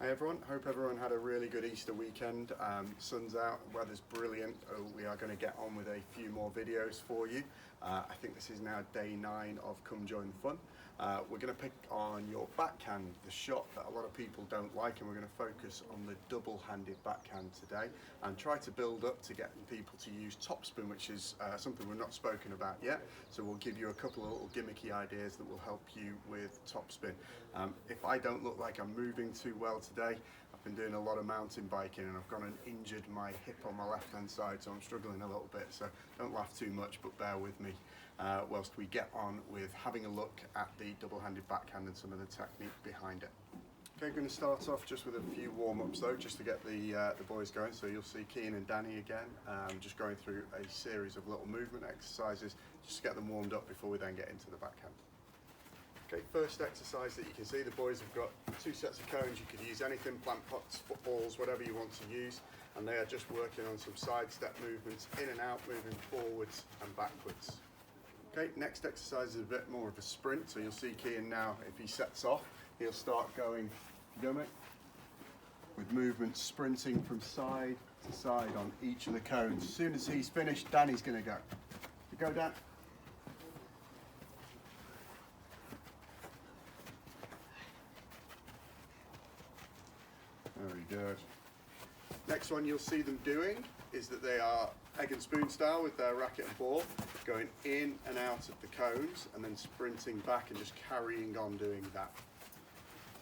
Hey everyone, hope everyone had a really good Easter weekend. Sun's out, weather's brilliant. We are going to get on with a few more videos for you. I think this is now day 9 of Come Join the Fun. We're going to pick on your backhand, the shot that a lot of people don't like, and we're going to focus on the double-handed backhand today and try to build up to getting people to use topspin, which is something we've not spoken about yet. So we'll give you a couple of little gimmicky ideas that will help you with topspin. If I don't look like I'm moving too well today, I've been doing a lot of mountain biking and I've gone and injured my hip on my left hand side, so I'm struggling a little bit, so don't laugh too much, but bear with me whilst we get on with having a look at the double-handed backhand and some of the technique behind it. Okay, going to start off just with a few warm-ups though, just to get the boys going. So you'll see Kean and Danny again, just going through a series of little movement exercises just to get them warmed up before we then get into the backhand. Okay, first exercise that you can see, the boys have got 2 sets of cones. You could use anything, plant pots, footballs, whatever you want to use, and they are just working on some side step movements, in and out, moving forwards and backwards. Okay, next exercise is a bit more of a sprint, so you'll see Kean now, if he sets off, he'll start going, go mate, with movements sprinting from side to side on each of the cones. As soon as he's finished, Danny's going to go. You go, Dan. Very good. Next one you'll see them doing is that they are egg and spoon style with their racket and ball, going in and out of the cones and then sprinting back and just carrying on doing that.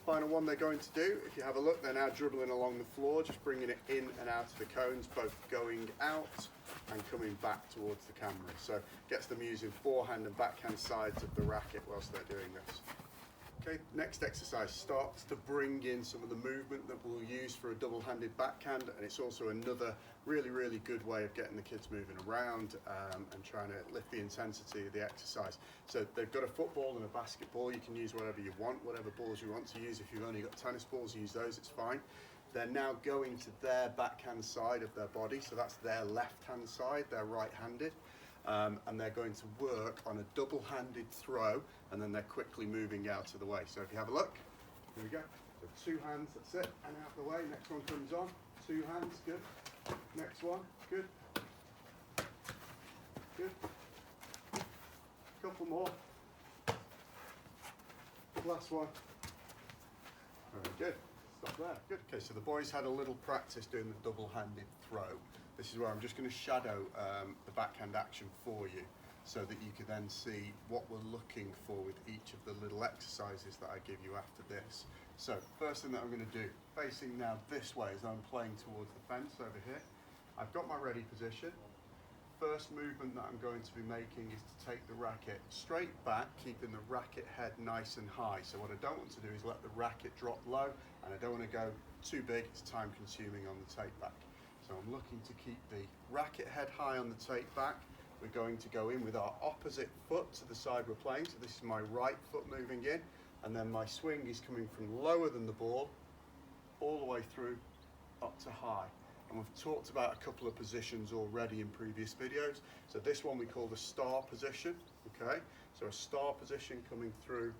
Final one they're going to do, if you have a look, they're now dribbling along the floor, just bringing it in and out of the cones, both going out and coming back towards the camera. So gets them using forehand and backhand sides of the racket whilst they're doing this. Okay, next exercise starts to bring in some of the movement that we'll use for a double-handed backhand, and it's also another really good way of getting the kids moving around and trying to lift the intensity of the exercise. So they've got a football and a basketball. You can use whatever you want, whatever balls you want to use. If you've only got tennis balls, use those, it's fine. They're now going to their backhand side of their body, so that's their left-hand side, they're right-handed. And they're going to work on a double-handed throw, and then they're quickly moving out of the way. So if you have a look, here we go. So 2 hands, that's it, and out of the way. Next one comes on, 2 hands, good. Next one, good. Good. Couple more. Last one. Very good. Stop there. Good. Okay, so the boys had a little practice doing the double-handed throw. This is where I'm just going to shadow the backhand action for you so that you can then see what we're looking for with each of the little exercises that I give you after this. So first thing that I'm going to do, facing now this way as I'm playing towards the fence over here, I've got my ready position. First movement that I'm going to be making is to take the racket straight back, keeping the racket head nice and high. So what I don't want to do is let the racket drop low, and I don't want to go too big, it's time consuming on the take back. So I'm looking to keep the racket head high on the take back. We're going to go in with our opposite foot to the side we're playing. So this is my right foot moving in, and then my swing is coming from lower than the ball all the way through up to high. And we've talked about a couple of positions already in previous videos. So this one we call the star position, okay? So a star position coming through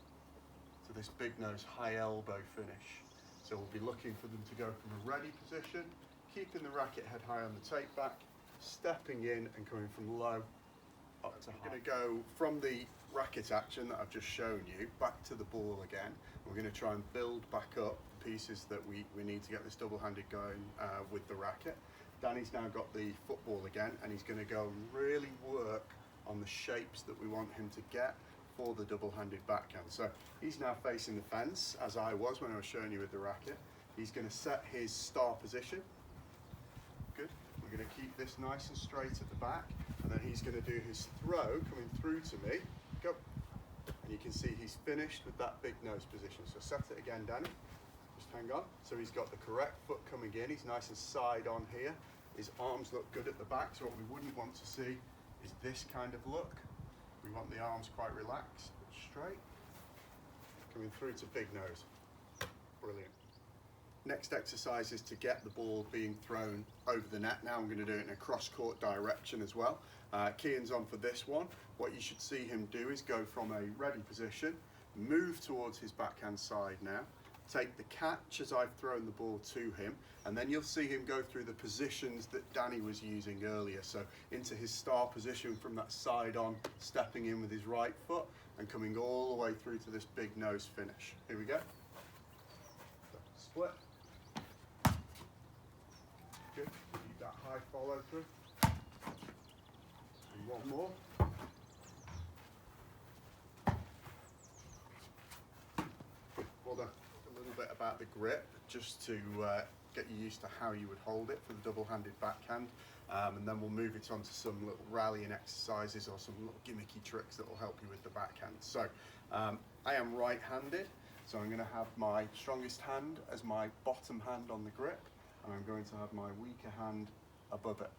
to this big nose high elbow finish. So we'll be looking for them to go from a ready position, keeping the racket head high on the take back, stepping in and coming from low up to high. We're going to go from the racket action that I've just shown you back to the ball again. We're going to try and build back up the pieces that we need to get this double-handed going with the racket. Danny's now got the football again, and he's going to go and really work on the shapes that we want him to get for the double-handed backhand. So he's now facing the fence, as I was when I was showing you with the racket. He's going to set his star position. Good. We're going to keep this nice and straight at the back, and then he's going to do his throw coming through to me. Go. And you can see he's finished with that big nose position. So set it again, Danny. Just hang on. So he's got the correct foot coming in. He's nice and side on here. His arms look good at the back. So what we wouldn't want to see is this kind of look. We want the arms quite relaxed, but straight. Coming through to big nose. Brilliant. Next exercise is to get the ball being thrown over the net. Now I'm going to do it in a cross-court direction as well. Kean's on for this one. What you should see him do is go from a ready position, move towards his backhand side now, take the catch as I've thrown the ball to him, and then you'll see him go through the positions that Danny was using earlier. So into his star position from that side on, stepping in with his right foot and coming all the way through to this big nose finish. Here we go. Split. Good. Keep that high follow through. And one more. Well done. A little bit about the grip, just to get you used to how you would hold it for the double-handed backhand, and then we'll move it on to some little rallying exercises or some little gimmicky tricks that will help you with the backhand. So I am right-handed, so I'm going to have my strongest hand as my bottom hand on the grip, and I'm going to have my weaker hand above it.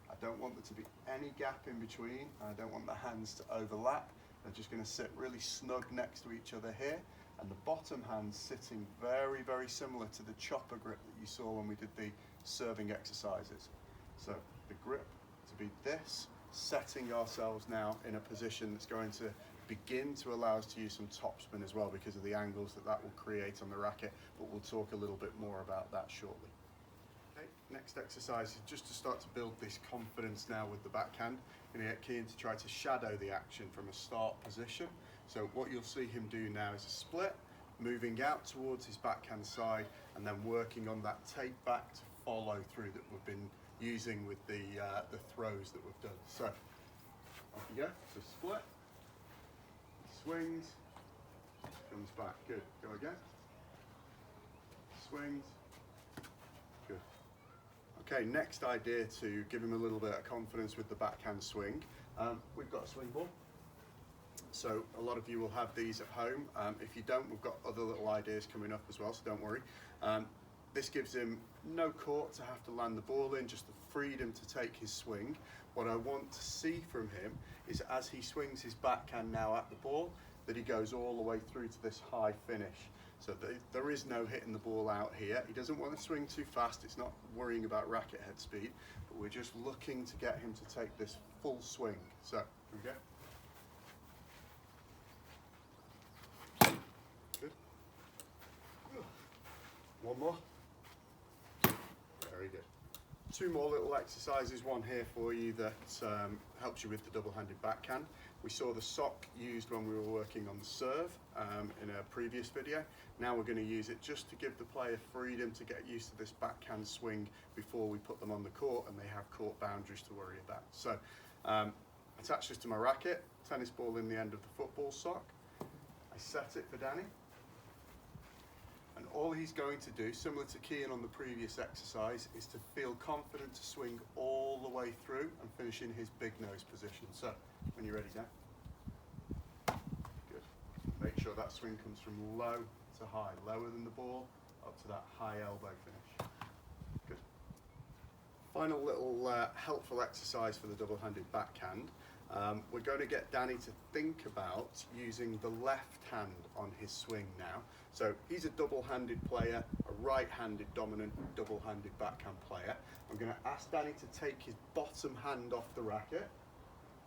I don't want there to be any gap in between. I don't want the hands to overlap. They're just going to sit really snug next to each other here, and the bottom hand sitting very, very similar to the chopper grip that you saw when we did the serving exercises. So the grip to be this, setting ourselves now in a position that's going to begin to allow us to use some topspin as well because of the angles that will create on the racket, but we'll talk a little bit more about that shortly. Okay, next exercise is just to start to build this confidence now with the backhand. You're going to get Kean to try to shadow the action from a start position. So what you'll see him do now is a split, moving out towards his backhand side and then working on that take back to follow through that we've been using with the throws that we've done. So off you go, so split, swings, comes back, good, go again, swings, good. Okay, next idea to give him a little bit of confidence with the backhand swing. We've got a swing ball. So a lot of you will have these at home. If you don't, we've got other little ideas coming up as well, so don't worry. This gives him no court to have to land the ball in, just the freedom to take his swing. What I want to see from him is as he swings his backhand now at the ball, that he goes all the way through to this high finish. So there is no hitting the ball out here. He doesn't want to swing too fast. It's not worrying about racket head speed, but we're just looking to get him to take this full swing. So here we go. One more. Very good. Two more little exercises, one here for you that helps you with the double-handed backhand. We saw the sock used when we were working on the serve in a previous video. Now we're going to use it just to give the player freedom to get used to this backhand swing before we put them on the court and they have court boundaries to worry about. So attach this to my racket, tennis ball in the end of the football sock. I set it for Danny. And all he's going to do, similar to Kean on the previous exercise, is to feel confident to swing all the way through and finish in his big nose position. So, when you're ready, Dan. Good. Make sure that swing comes from low to high, lower than the ball, up to that high elbow finish. Good. Final little helpful exercise for the double-handed backhand. We're going to get Danny to think about using the left hand on his swing now. So he's a double-handed player, a right-handed dominant double-handed backhand player. I'm going to ask Danny to take his bottom hand off the racket,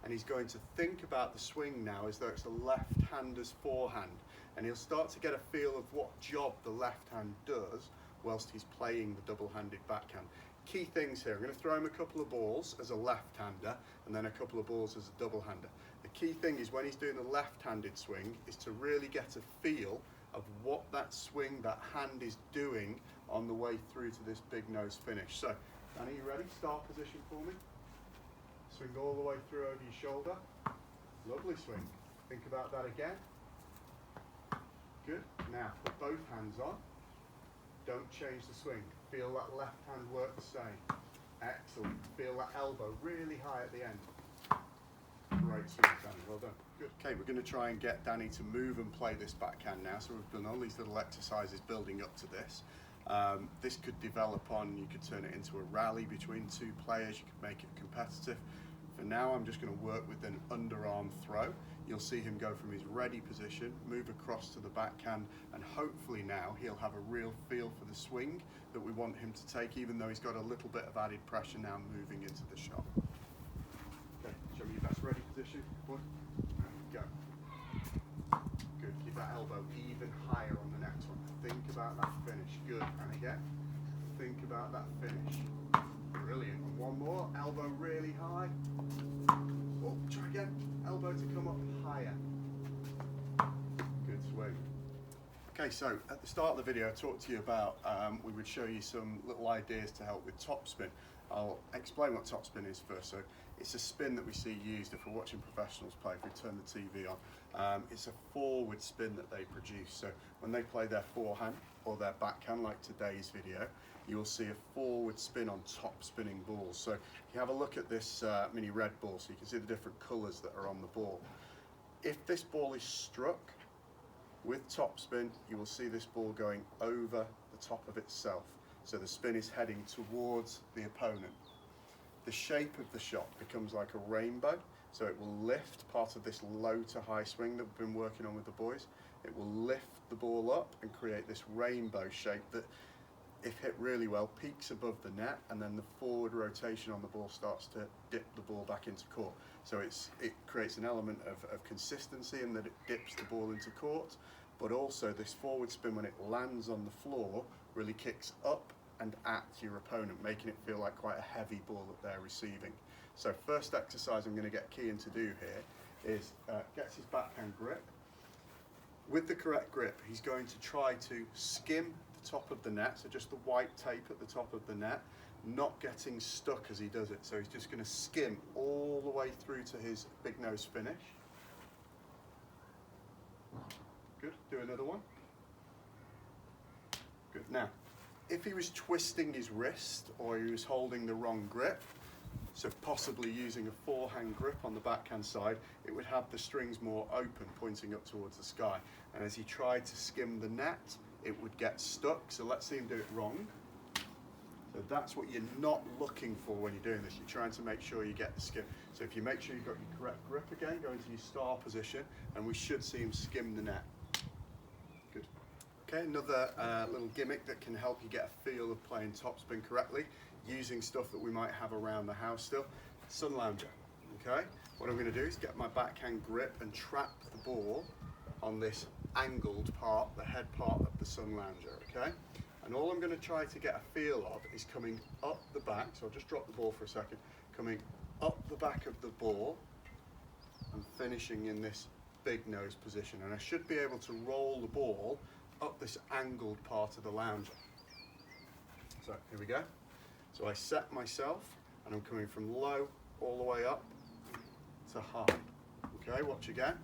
and he's going to think about the swing now as though it's a left-hander's forehand, and he'll start to get a feel of what job the left hand does whilst he's playing the double-handed backhand. Key things here, I'm going to throw him a couple of balls as a left-hander and then a couple of balls as a double-hander. The key thing is when he's doing the left-handed swing is to really get a feel of what that swing, that hand is doing on the way through to this big nose finish. So, Danny, you ready? Start position for me. Swing all the way through over your shoulder. Lovely swing. Think about that again. Good. Now, put both hands on. Don't change the swing. Feel that left hand work the same. Excellent. Feel that elbow really high at the end. Great swing, Danny. Well done. Good. Okay, we're going to try and get Danny to move and play this backhand now. So we've done all these little exercises building up to this. This could develop on, you could turn it into a rally between two players. You could make it competitive. For now, I'm just going to work with an underarm throw. You'll see him go from his ready position, move across to the backhand, and hopefully now he'll have a real feel for the swing that we want him to take, even though he's got a little bit of added pressure now moving into the shot. Okay, show me your best ready position. One, and go. Good, keep that elbow even higher on the next one. Think about that finish. Good. And again, think about that finish. Brilliant. And one more. Elbow really high. Oh, try again. Elbow to come up higher. Good swing. Okay, so at the start of the video I talked to you about we would show you some little ideas to help with topspin. I'll explain what topspin is first. So it's a spin that we see used if we're watching professionals play, if we turn the TV on. It's a forward spin that they produce. So when they play their forehand or their backhand, like today's video, you will see a forward spin on top spinning balls. So if you have a look at this mini red ball, so you can see the different colours that are on the ball. If this ball is struck with topspin, you will see this ball going over the top of itself. So the spin is heading towards the opponent. The shape of the shot becomes like a rainbow. So it will lift part of this low to high swing that we've been working on with the boys. It will lift the ball up and create this rainbow shape that, if hit really well, peaks above the net, and then the forward rotation on the ball starts to dip the ball back into court. So it creates an element of consistency in that it dips the ball into court, but also this forward spin, when it lands on the floor, really kicks up and at your opponent, making it feel like quite a heavy ball that they're receiving. So first exercise I'm going to get Kean to do here is gets his backhand grip. With the correct grip, he's going to try to skim the top of the net, so just the white tape at the top of the net, not getting stuck as he does it. So he's just going to skim all the way through to his big nose finish. Good. Do another one. Good. Now, if he was twisting his wrist or he was holding the wrong grip, so possibly using a forehand grip on the backhand side, it would have the strings more open, pointing up towards the sky. And as he tried to skim the net, it would get stuck. So let's see him do it wrong. So that's what you're not looking for when you're doing this. You're trying to make sure you get the skim. So if you make sure you've got your correct grip again, go into your star position, and we should see him skim the net. Good. Okay, another little gimmick that can help you get a feel of playing topspin correctly, using stuff that we might have around the house still. Sun lounger. Okay, what I'm going to do is get my backhand grip and trap the ball on this angled part, the head part of the sun lounger. Okay. And all I'm going to try to get a feel of is coming up the back, so I'll just drop the ball for a second, coming up the back of the ball and finishing in this big nose position. And I should be able to roll the ball up this angled part of the lounger. So here we go. So I set myself and I'm coming from low all the way up to high. Okay, watch again.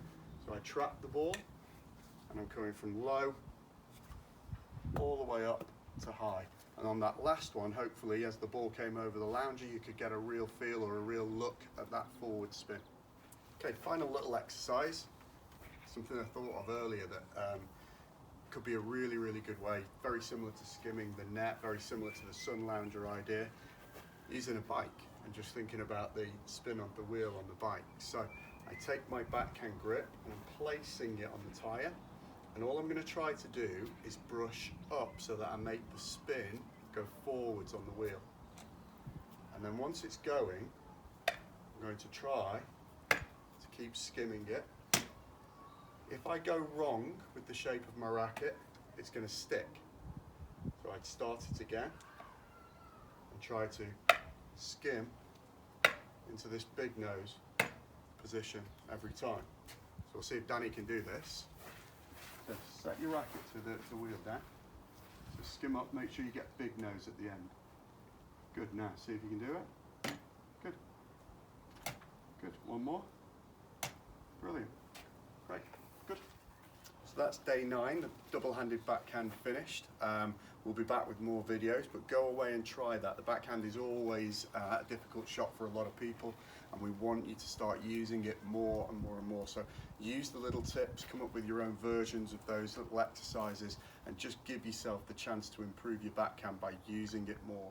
So I trap the ball and I'm coming from low all the way up to high. And on that last one, hopefully, as the ball came over the lounger, you could get a real feel or a real look at that forward spin. Okay, final little exercise, something I thought of earlier that could be a really, really good way, very similar to skimming the net, very similar to the sun lounger idea, using a bike and just thinking about the spin of the wheel on the bike. So I take my backhand grip and I'm placing it on the tyre. And all I'm going to try to do is brush up so that I make the spin go forwards on the wheel. And then once it's going, I'm going to try to keep skimming it. If I go wrong with the shape of my racket, it's going to stick. So I'd start it again and try to skim into this big nose position every time. So we'll see if Danny can do this. So set your racket to the wheel down. So skim up, make sure you get big nose at the end. Good, now see if you can do it. Good. Good, one more. Brilliant. Great, good. So that's day 9, the double-handed backhand finished. We'll be back with more videos, but go away and try that. The backhand is always a difficult shot for a lot of people, and we want you to start using it more and more and more. So use the little tips, come up with your own versions of those little exercises, and just give yourself the chance to improve your backhand by using it more.